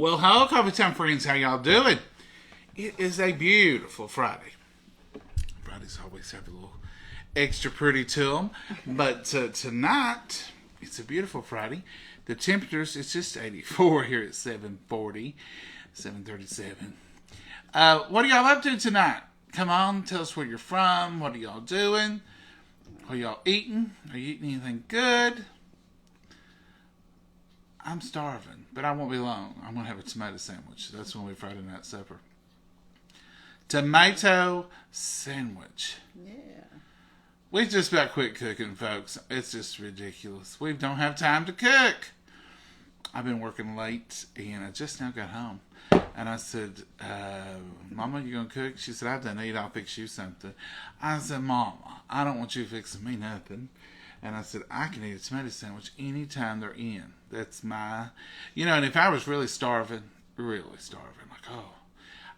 Well, hello, Coffee Time friends. How y'all doing? It is a beautiful Friday. Fridays always have a little extra pretty to them. But tonight, it's a beautiful Friday. The temperatures, it's just 84 here at 7:40, 7:37. What are y'all up to tonight? Come on, tell us where you're from. What are y'all doing? What are y'all eating? Are you eating anything good? I'm starving, but I won't be long. I'm going to have a tomato sandwich. That's when we Friday night supper. Tomato sandwich. Yeah. We just about quit cooking, folks. It's just ridiculous. We don't have time to cook. I've been working late, and I just now got home. And I said, Mama, you going to cook? She said, I've done eat. I'll fix you something. I said, Mama, I don't want you fixing me nothing. And I said, I can eat a tomato sandwich anytime they're in. That's my, and if I was really starving, like,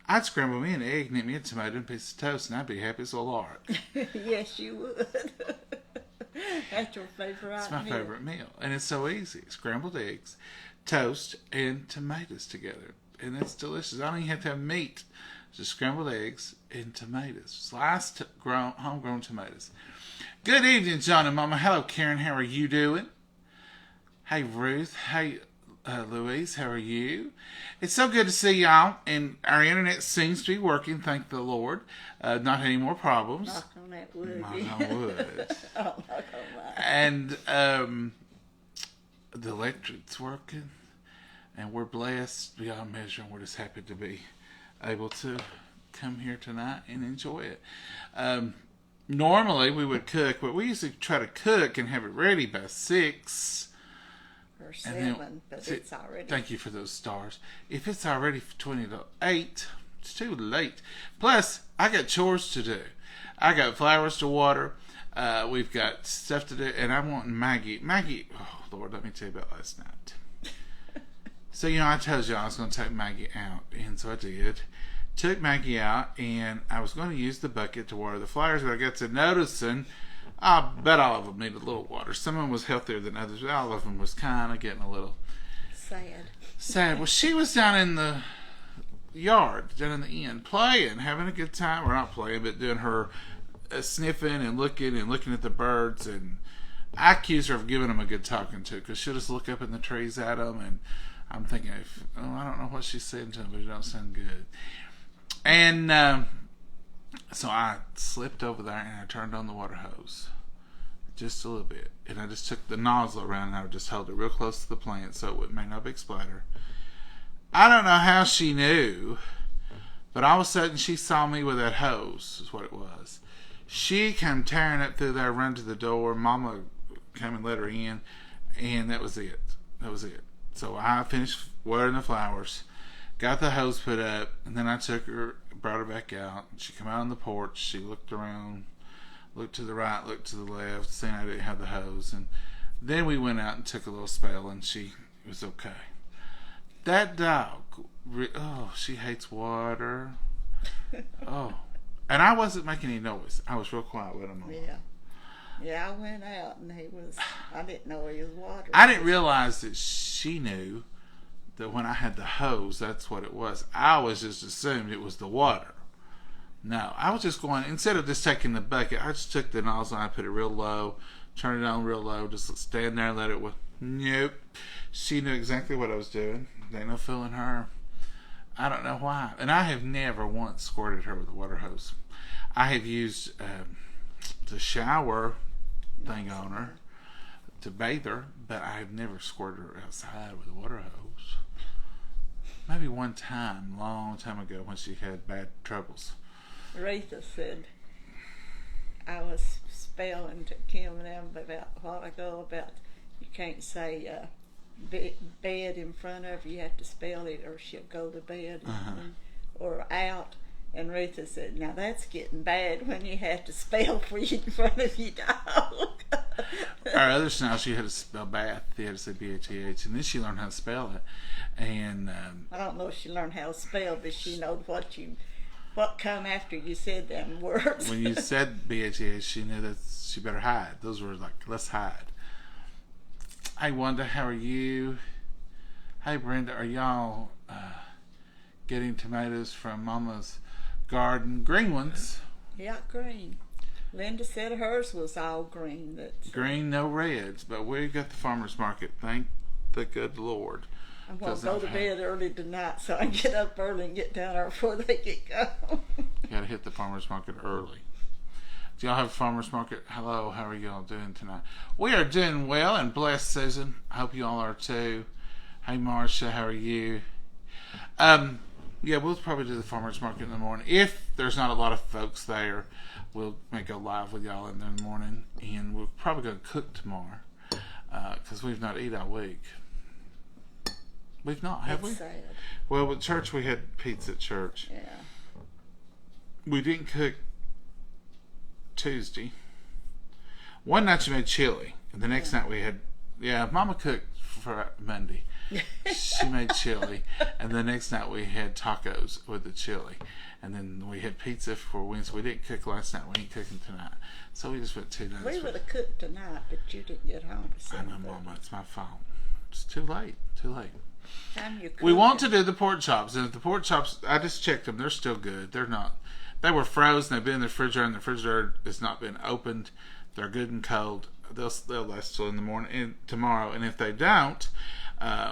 I'd scramble me an egg and eat me a tomato and a piece of toast, and I'd be happy as a lark. Yes, you would. That's your favorite It's my favorite meal. And it's so easy. Scrambled eggs, toast, and tomatoes together. And it's delicious. I don't even have to have meat. Just scrambled eggs and tomatoes. Sliced, homegrown tomatoes. Good evening, John and Momma. Hello, Karen. How are you doing? Hey, Ruth. Hey, Louise. How are you? It's so good to see y'all. And our internet seems to be working, thank the Lord. Not any more problems. Knock on that wood. Knock on wood. Oh, knock on that. And the electric's working. And we're blessed beyond measure. And we're just happy to be able to come here tonight and enjoy it. Normally we would cook, but we usually try to cook and have it ready by 6 or 7, but it's already. Thank you for those stars. If it's already 20 to 8, it's too late. Plus, I got chores to do. I got flowers to water. We've got stuff to do, and I'm wanting Maggie. Oh Lord, let me tell you about last night. So I told you I was going to take Maggie out, and so I did. Took Maggie out, and I was going to use the bucket to water the flowers, but I got to noticing, I bet all of them needed a little water. Some of them was healthier than others, but all of them was kind of getting a little sad. Well, she was down in the yard, down in the end, playing, having a good time. Or not playing, but doing her sniffing and looking at the birds. And I accused her of giving them a good talking to, because she'll just look up in the trees at them, and I'm thinking, I don't know what she's saying to them, but it don't sound good. And so I slipped over there and I turned on the water hose just a little bit. And I just took the nozzle around and I would just hold it real close to the plant so it would make no big splatter. I don't know how she knew, but all of a sudden she saw me with that hose, is what it was. She came tearing up through there, run to the door. Mama came and let her in, and that was it. So I finished watering the flowers. Got the hose put up, and then I took her, brought her back out. She came out on the porch. She looked around, looked to the right, looked to the left, saying I didn't have the hose. And then we went out and took a little spell, and she was okay. That dog, she hates water. Oh, and I wasn't making any noise. I was real quiet with him. Yeah, I went out, and I didn't know he was water. I didn't realize that she knew that when I had the hose, that's what it was. I was just assumed it was the water. No, I was just going, instead of just taking the bucket, I just took the nozzle and I put it real low, turned it on real low, just stand there and let it, nope. She knew exactly what I was doing. There ain't no fooling her. I don't know why. And I have never once squirted her with a water hose. I have used the shower thing on her to bathe her, but I have never squirted her outside with a water hose. Maybe one time, long time ago, when she had bad troubles. Rita said, I was spelling to Kim and them about a while ago about you can't say bed in front of her, you have to spell it or she'll go to bed or out. And Rita said, now that's getting bad when you have to spell for you in front of your dog. Our other snow, she had to spell bath. They had to say B-A-T-H. And then she learned how to spell it. And I don't know if she learned how to spell, but she knows what come after you said them words. When you said B-A-T-H, she knew that she better hide. Those were like, let's hide. Hey, Wanda, how are you? Hey, Brenda, are y'all getting tomatoes from Mama's garden? Green ones. Yeah, green. Linda said hers was all green. That's green, no reds. But we got the farmer's market. Thank the good Lord. I'm going to go to bed early tonight so I can get up early and get down there before they get going. You got to hit the farmer's market early. Do y'all have a farmer's market? Hello, how are y'all doing tonight? We are doing well and blessed, Susan. I hope you all are too. Hey, Marcia, how are you? Yeah, we'll probably do the farmer's market in the morning. If there's not a lot of folks there, we'll make a live with y'all in the morning. And we're probably going to cook tomorrow because we've not eaten all week. We've not, have we? Sad. Well, with church, we had pizza at church. Yeah. We didn't cook Tuesday. One night you made chili, and the next night we had, Mama cooked for Monday. She made chili, and the next night we had tacos with the chili, and then we had pizza for Wednesday. We didn't cook last night. We ain't cooking tonight, so we just went 2 nights. We would have cooked tonight, but you didn't get home. I know, Mama. It's my fault. It's too late. Too late. We want to do the pork chops, and if the pork chops, I just checked them. They're still good. They're not. They were frozen. They've been in the refrigerator, and the refrigerator has not been opened. They're good and cold. They'll last till in the morning and tomorrow. And if they don't,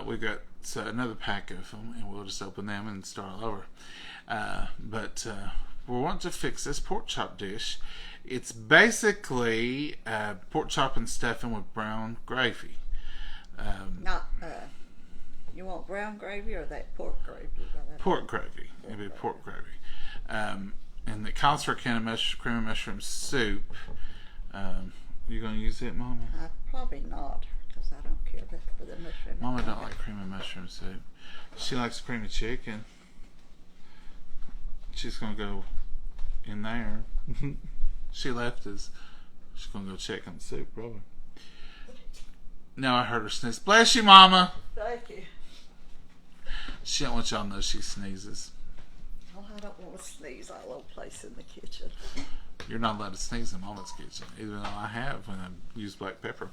we've got another pack of them, and we'll just open them and start all over. But we want to fix this pork chop dish. It's basically pork chop and stuffing with brown gravy. You want brown gravy or that pork gravy? Pork gravy. It'd be pork gravy. And it calls for a can of cream of mushroom soup. You going to use it, Mama? Probably not, because I don't care for the mushroom. Mama don't like cream of mushroom soup. She likes cream of chicken. She's going to go in there. She left us. She's going to go check on the soup, probably. No, I heard her sneeze. Bless you, Mama. Thank you. She don't want y'all to know she sneezes. Oh, I don't want to sneeze all over the place in the kitchen. You're not allowed to sneeze in Mama's kitchen, even though I have when I use black pepper.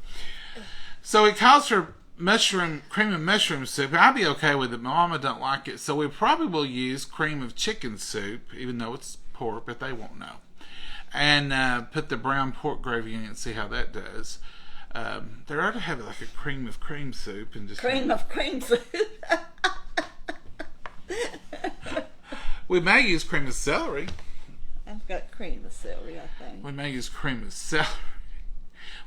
So it calls for cream of mushroom soup. I'd be okay with it. Mama don't like it, so we probably will use cream of chicken soup, even though it's pork, but they won't know. And put the brown pork gravy in it and see how that does. They ought to have like a cream of cream soup and just cream of cream soup. We may use cream of celery. I've got cream of celery, I think. We may use cream of celery.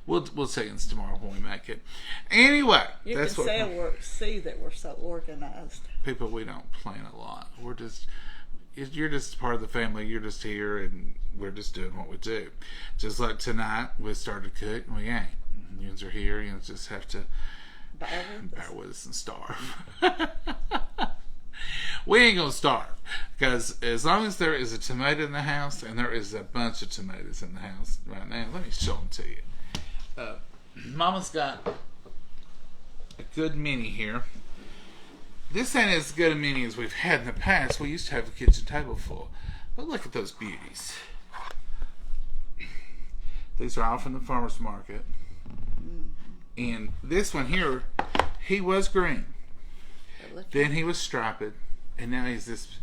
We'll say it's tomorrow when we make it. Anyway, you that's can what see that we're so organized. People, we don't plan a lot. You're just part of the family. You're just here, and we're just doing what we do. Just like tonight, we started to cook, and we ain't. You are here. You just have to bear with us and starve. We ain't gonna starve, because as long as there is a tomato in the house, and there is a bunch of tomatoes in the house right now, let me show them to you. Mama's got a good many here. This ain't as good a many as we've had in the past. We used to have a kitchen table full, but look at those beauties. These are all from the farmer's market. And this one here, he was green. Then he was striped, and now he's this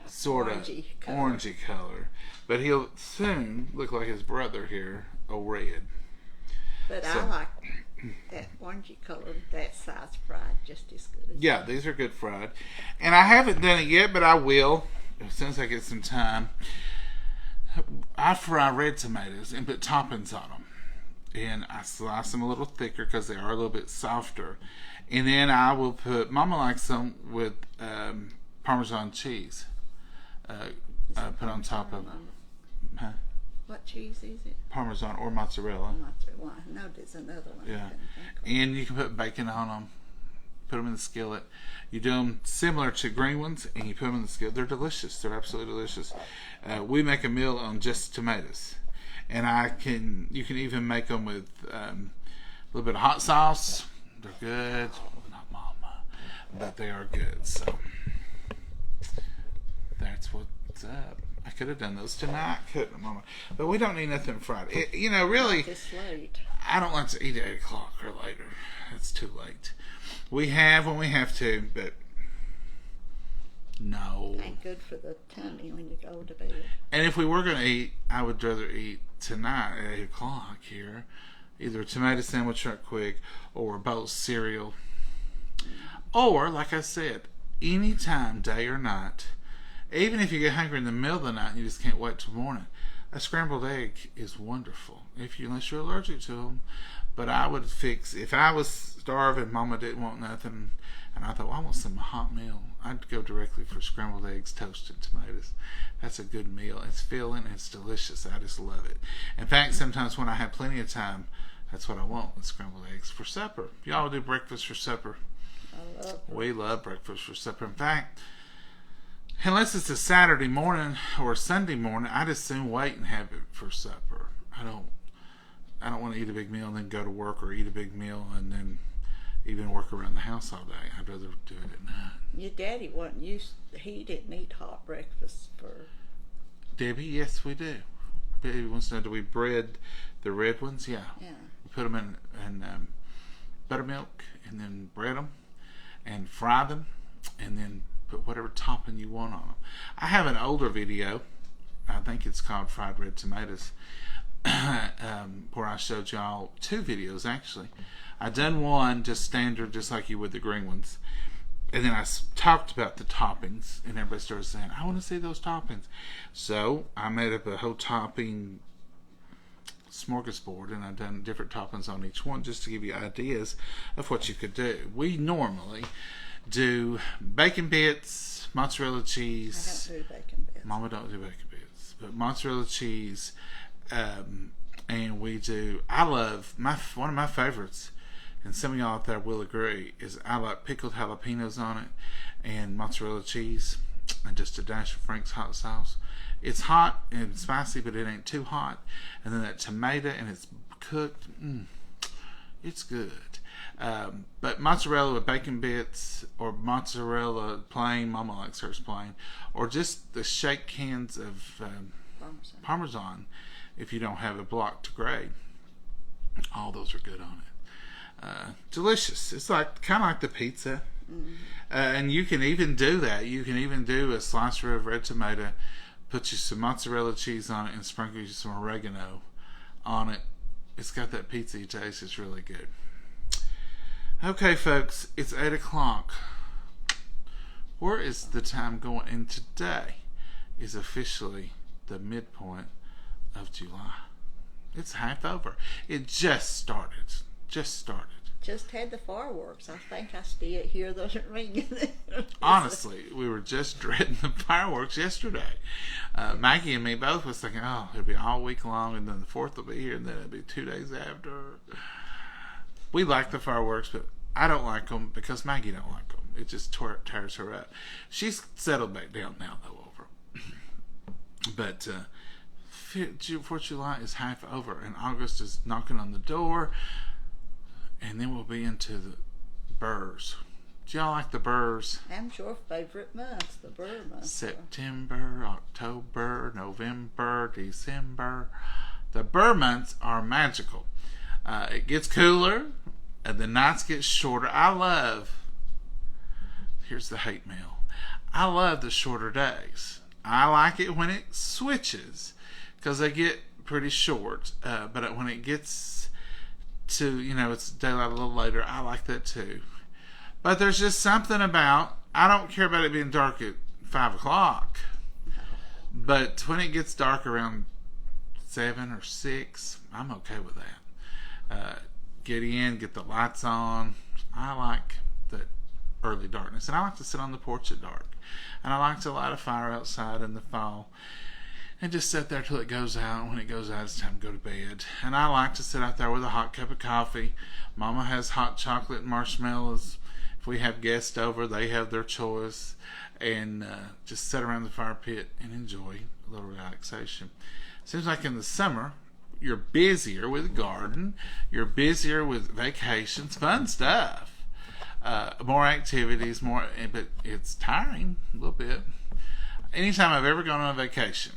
sort of orangey color. But he'll soon look like his brother here, a red. But I like that orangey color, that size fried just as good. Yeah, these are good fried. And I haven't done it yet, but I will as soon as I get some time. I fry red tomatoes and put toppings on them. And I slice them a little thicker because they are a little bit softer. And then I will put, Mama likes them with Parmesan cheese. Put on top of them. Huh? What cheese is it? Parmesan or mozzarella. Mozzarella. No, there's another one. Yeah. And you can put bacon on them. Put them in the skillet. You do them similar to green ones, and you put them in the skillet. They're delicious. They're absolutely delicious. We make a meal on just tomatoes. And you can even make them with a little bit of hot sauce. They're good. Not Mama, but they are good. So that's what's up. I could have done those tonight, couldn't I, Mama? But we don't need nothing fried. Really, it's late. I don't like to eat at 8 o'clock or later. It's too late. We have when we have to, but no. Ain't good for the tummy when you go to bed. And if we were going to eat, I would rather eat tonight at 8 o'clock here. Either a tomato sandwich right quick or a bowl of cereal. Or, like I said, anytime, day or night, even if you get hungry in the middle of the night and you just can't wait till morning, a scrambled egg is wonderful, unless you're allergic to them. But I would fix, if I was starving, Mama didn't want nothing, and I thought, well, I want some hot meal, I'd go directly for scrambled eggs, toasted tomatoes. That's a good meal. It's filling, it's delicious. I just love it. In fact, sometimes when I have plenty of time, that's what I want with scrambled eggs for supper. Y'all do breakfast for supper? I love it. We love breakfast for supper. In fact, unless it's a Saturday morning or a Sunday morning, I'd as soon wait and have it for supper. I don't want to eat a big meal and then go to work, or eat a big meal and then even work around the house all day. I'd rather do it at night. Your daddy wasn't used. He didn't eat hot breakfast for. Debbie, yes, we do. Debbie wants to know, do we bread the red ones? Yeah. Yeah. We put them in buttermilk and then bread them and fry them and then put whatever topping you want on them. I have an older video. I think it's called Fried Red Tomatoes, where I showed y'all 2 videos actually. I done one just standard, just like you would the green ones, and then I talked about the toppings, and everybody started saying, I want to see those toppings. So I made up a whole topping smorgasbord, and I've done different toppings on each one just to give you ideas of what you could do. We normally do bacon bits, mozzarella cheese. I don't do bacon bits. Mama don't do bacon bits, but mozzarella cheese, and we do. I love one of my favorites, and some of y'all out there will agree, is I like pickled jalapenos on it and mozzarella cheese and just a dash of Frank's hot sauce. It's hot and spicy, but it ain't too hot. And then that tomato, and it's cooked. It's good. But mozzarella with bacon bits, or mozzarella plain, Mama likes hers plain, or just the shake cans of Parmesan if you don't have a block to grade. All those are good on it. Delicious. It's like kind of like the pizza. Mm-hmm. And you can even do that. You can even do a slicer of red tomato, put you some mozzarella cheese on it, and sprinkle you some oregano on it. It's got that pizza taste. It's really good. Okay, folks, it's 8 o'clock. Where is the time going? And today is officially the midpoint of July. It's half over. It just started. Just had the fireworks. I think I still hear those ringing. Honestly, we were just dreading the fireworks yesterday. Maggie and me both was thinking, oh, it'll be all week long, and then the 4th will be here, and then it'll be 2 days after. We like the fireworks, but I don't like them because Maggie don't like them. It just tears her up. She's settled back down now, though, over. But 4th of July is half over, and August is knocking on the door, and then we'll be into the burrs. Do y'all like the burrs? That's your favorite month, the burr month. September, October, November, December. The burr months are magical. It gets cooler, and the nights get shorter. Here's the hate mail. I love the shorter days. I like it when it switches, because they get pretty short. But when it gets to, it's daylight a little later, I like that too. But there's just something about, I don't care about it being dark at 5 o'clock. But when it gets dark around 7 or 6, I'm okay with that. Get in, get the lights on. I like the early darkness. And I like to sit on the porch at dark. And I like to light a fire outside in the fall and just sit there till it goes out. When it goes out, it's time to go to bed. And I like to sit out there with a hot cup of coffee. Mama has hot chocolate and marshmallows. If we have guests over, they have their choice. And just sit around the fire pit and enjoy a little relaxation. Seems like in the summer, you're busier with the garden. You're busier with vacations, fun stuff. More activities, but it's tiring a little bit. Anytime I've ever gone on vacation,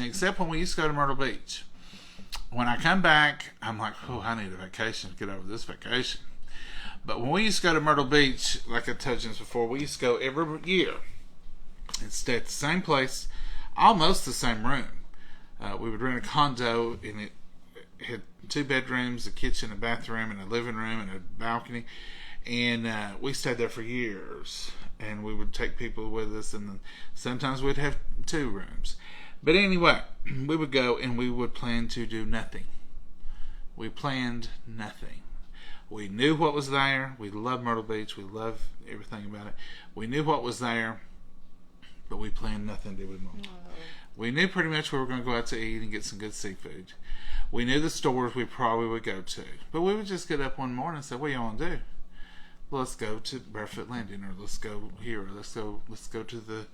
except when we used to go to Myrtle Beach, when I come back, I'm like, oh, I need a vacation to get over this vacation. But when we used to go to Myrtle Beach, like I told you this before, we used to go every year and stay at the same place, almost the same room. We would rent a condo, and it had 2 bedrooms, a kitchen, a bathroom, and a living room, and a balcony. And we stayed there for years. And we would take people with us, and then sometimes we'd have 2 rooms. But anyway, we would go and we would plan to do nothing. We planned nothing. We knew what was there. We loved Myrtle Beach. We loved everything about it. We knew what was there, but we planned nothing, did we, Mom? No. We knew pretty much we were going to go out to eat and get some good seafood. We knew the stores we probably would go to. But we would just get up one morning and say, what do you want to do? Well, let's go to Barefoot Landing, or let's go here, or let's go to the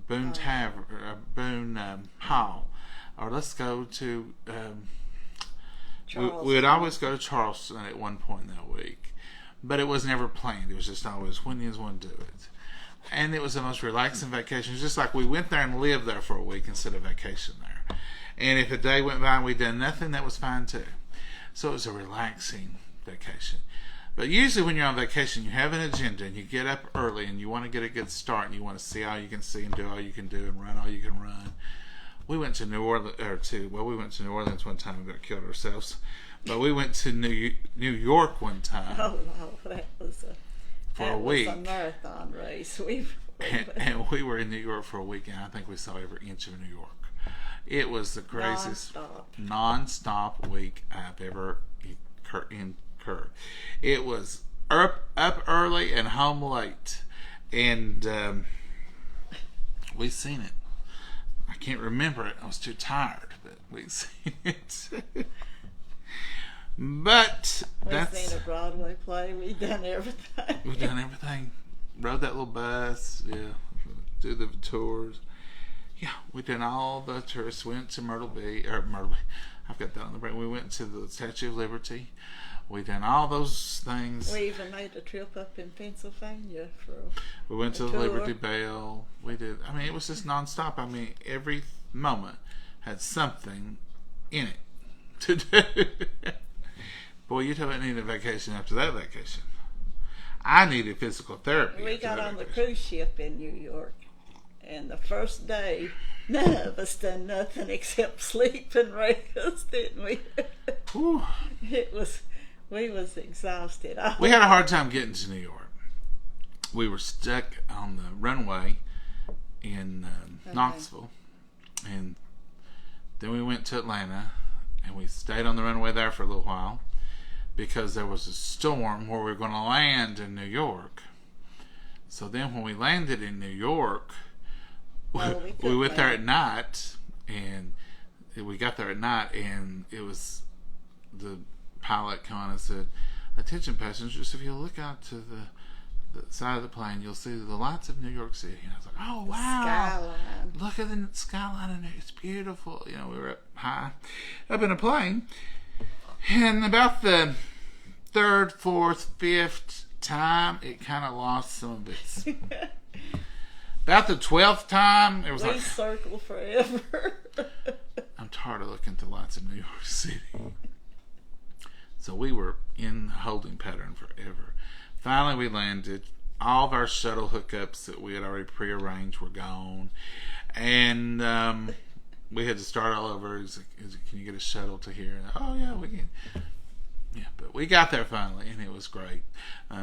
Boone Tavern, Boone Hall, or let's go to we would always go to Charleston at one point in that week, but it was never planned. It was just always, when do you want to do it? And it was the most relaxing vacation. It was just like we went there and lived there for a week instead of vacation there. And if a day went by and we'd done nothing, that was fine too. So it was a relaxing vacation. But usually when you're on vacation, you have an agenda and you get up early and you want to get a good start and you want to see all you can see and do all you can do and run all you can run. We went to New Orleans, we went to New Orleans one time and got killed ourselves. But we went to New York one time. Oh, that was a marathon race. And we were in New York for a week, and I think we saw every inch of New York. It was the craziest non-stop week I've ever incurred. It was up early and home late, and we seen it. I can't remember it. I was too tired, but we seen it. But we've seen a Broadway play. We've done everything. Rode that little bus. Yeah, do the tours. Yeah, we did all the tourists. Went to Myrtle Beach. I've got that on the brain. We went to the Statue of Liberty. We done all those things. We even made a trip up in Pennsylvania we went to the Liberty Bell. We did. I mean, it was just nonstop. I mean, every moment had something in it to do. Boy, you talk about needing a vacation after that vacation. I needed physical therapy. We got on the cruise ship in New York, and the first day, none of us done nothing except sleep and rest, didn't we? Whew. We was exhausted. We had a hard time getting to New York. We were stuck on the runway in Knoxville, and then we went to Atlanta, and we stayed on the runway there for a little while because there was a storm where we were going to land in New York. So then when we landed in New York, we went there at night, and we got there at night, and it was the pilot came on and said, attention passengers, if you look out to the side of the plane, you'll see the lights of New York City. And I was like, oh wow, skyline. Look at the skyline, and it's beautiful. You know, we were up high up in a plane, and about the 3rd, 4th, 5th time, it kind of lost some of its about the 12th time, it was we circle forever. I'm tired of looking at the lights of New York City. So we were in holding pattern forever. Finally, we landed. All of our shuttle hookups that we had already prearranged were gone. And we had to start all over. Can you get a shuttle to here? And, oh, yeah, we can. Yeah, but we got there finally, and it was great.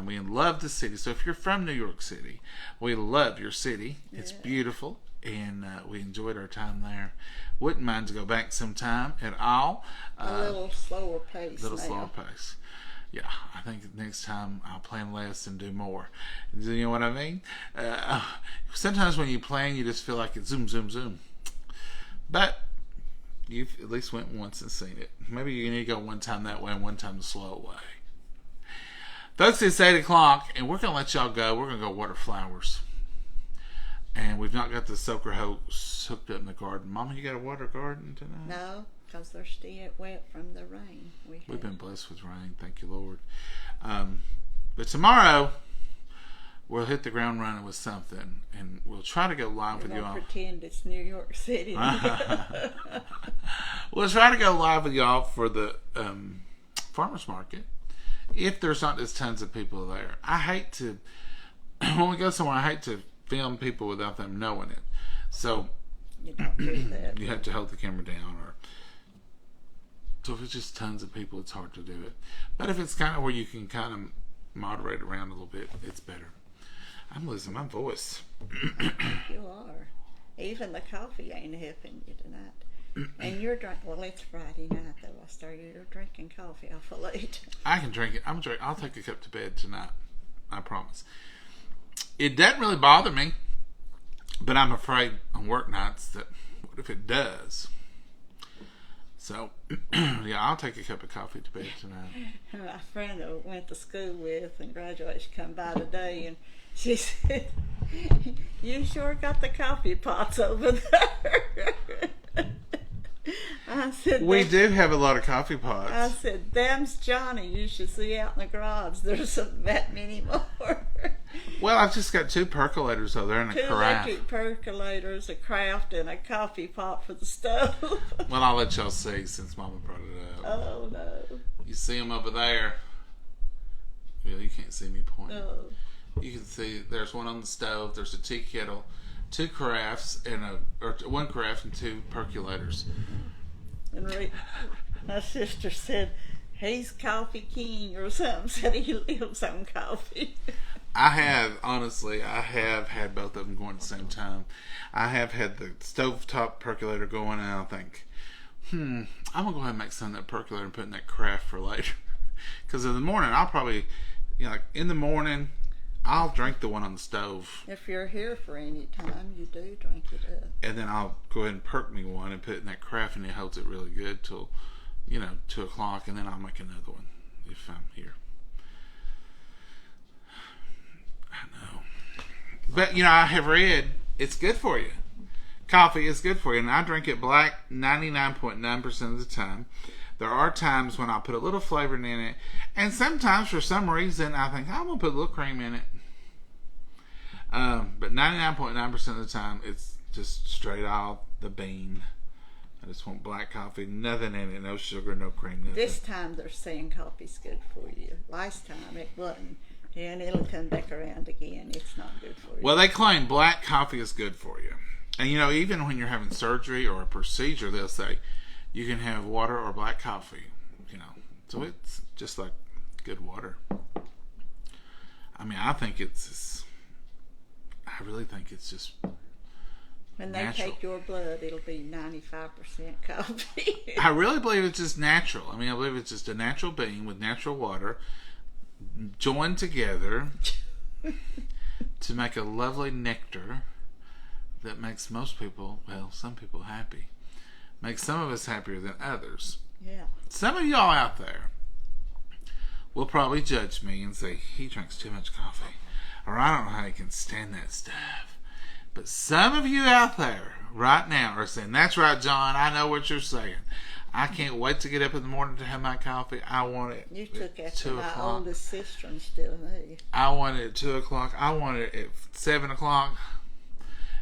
We loved the city. So if you're from New York City, we love your city. It's beautiful, and we enjoyed our time there. Wouldn't mind to go back sometime at all. A little slower pace. Slower pace. Yeah, I think next time I'll plan less and do more. Do you know what I mean? Sometimes when you plan, you just feel like it's zoom, zoom, zoom. But you've at least went once and seen it. Maybe you need to go one time that way and one time the slow way. Folks, it's 8 o'clock, and we're going to let y'all go. We're going to go water flowers. And we've not got the soaker hose hooked up in the garden. Mama, you got a water garden tonight? No, because they're still wet from the rain. We've been blessed with rain. Thank you, Lord. But tomorrow, we'll hit the ground running with something, and we'll try to go live with you all. Pretend it's New York City. We'll try to go live with y'all for the farmers market. If there's not just tons of people there, I hate to when we go somewhere. I hate to film people without them knowing it. So You don't do that. you have to hold the camera down, or so if it's just tons of people, it's hard to do it. But if it's kind of where you can kind of moderate around a little bit, it's better. I'm losing my voice. You are. Even the coffee ain't helping you tonight. And you're drinking. Well, it's Friday night though. I started. You're drinking coffee awful late. I can drink it. I'll take a cup to bed tonight. I promise. It doesn't really bother me, but I'm afraid on work nights that what if it does? So, yeah, I'll take a cup of coffee to bed tonight. My friend I went to school with and graduation come by today, and she said, "You sure got the coffee pots over there." I said, We do have a lot of coffee pots. I said, "Them's Johnny. You should see out in the garage. There's that many more." Well, I've just got 2 percolators over there and a 2 carafe. electric percolators, a craft, and a coffee pot for the stove. Well, I'll let y'all see since Mama brought it up. Oh no! You see them over there. Well, you can't see me pointing. No. You can see there's one on the stove. There's a tea kettle, 2 carafes, and 1 carafe and 2 percolators. And my sister said, "He's coffee king" or something. Said he lives on coffee. I have had both of them going at the same time. I have had the stovetop percolator going, and I think, I'm gonna go ahead and make some of that percolator and put in that carafe for later. Because in the morning, I'll probably, like in the morning, I'll drink the one on the stove. If you're here for any time, you do drink it up. And then I'll go ahead and perk me one and put it in that carafe, and it holds it really good till, 2 o'clock, and then I'll make another one if I'm here. I know. But, I have read it's good for you. Coffee is good for you, and I drink it black 99.9% of the time. There are times when I put a little flavoring in it, and sometimes for some reason I think I'm going to put a little cream in it. But 99.9% of the time it's just straight out the bean. I just want black coffee, nothing in it, no sugar, no cream, nothing. This time they're saying coffee's good for you. Last time it wasn't. And it'll come back around again. It's not good for you. Well, they claim black coffee is good for you. And, even when you're having surgery or a procedure, they'll say you can have water or black coffee. So it's just like good water. I mean, I really think it's just when they natural. take your blood, it'll be 95% coffee. I really believe it's just natural. I mean, I believe it's just a natural bean with natural water joined together to make a lovely nectar that makes most people, some people happy. Makes some of us happier than others. Yeah. Some of y'all out there will probably judge me and say, he drinks too much coffee. Or I don't know how he can stand that stuff. But some of you out there right now are saying, that's right, John, I know what you're saying. I can't wait to get up in the morning to have my coffee. I want it You took at after 2 my o'clock. oldest sister instead of me. I want it at 2 o'clock. I want it at 7 o'clock.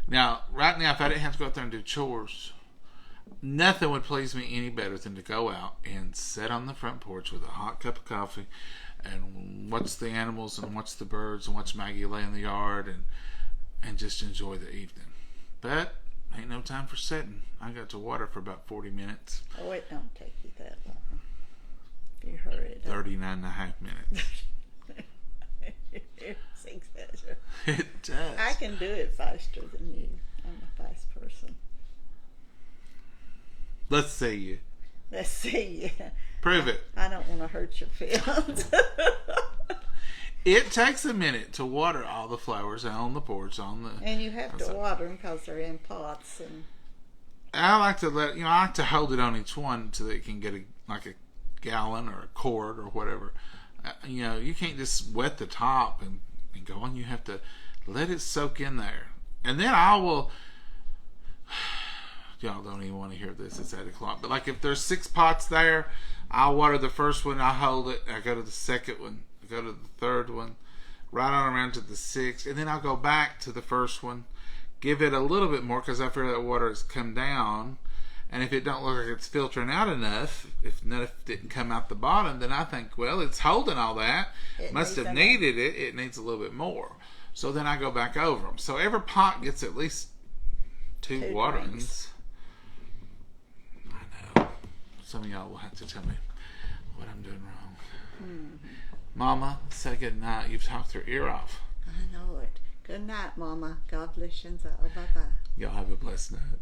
Now, right now, if I didn't have to go out there and do chores, nothing would please me any better than to go out and sit on the front porch with a hot cup of coffee and watch the animals and watch the birds and watch Maggie lay in the yard and just enjoy the evening. But ain't no time for sitting. I got to water for about 40 minutes. Oh, it don't take you that long. If you hurry it up. 39 and a half minutes. It's exaggerate. It does. I can do it faster than you. I'm a fast person. Let's see you. Let's see. Prove it. I don't want to hurt your feelings. It takes a minute to water all the flowers out on the porch. And you have to water them because they're in pots. And I like to I like to hold it on each one so that it can get a gallon or a quart or whatever. You can't just wet the top and go on. You have to let it soak in there. And then I will, y'all don't even want to hear this, it's 8 o'clock. But if there's 6 pots there, I'll water the first one, I hold it, I go to the second one, I go to the third one, right on around to the 6th, and then I'll go back to the first one, give it a little bit more because I feel that water has come down. And if it don't look like it's filtering out enough, if enough didn't come out the bottom, then I think, well, it's holding all that. It must have needed it. It needs a little bit more. So then I go back over them. So every pot gets at least two waterings. I know. Some of y'all will have to tell me what I'm doing wrong. Mm-hmm. Mama, say good night. You've talked her ear off. I know it. Good night, Mama. God bless you. Bye-bye. Y'all have a blessed night.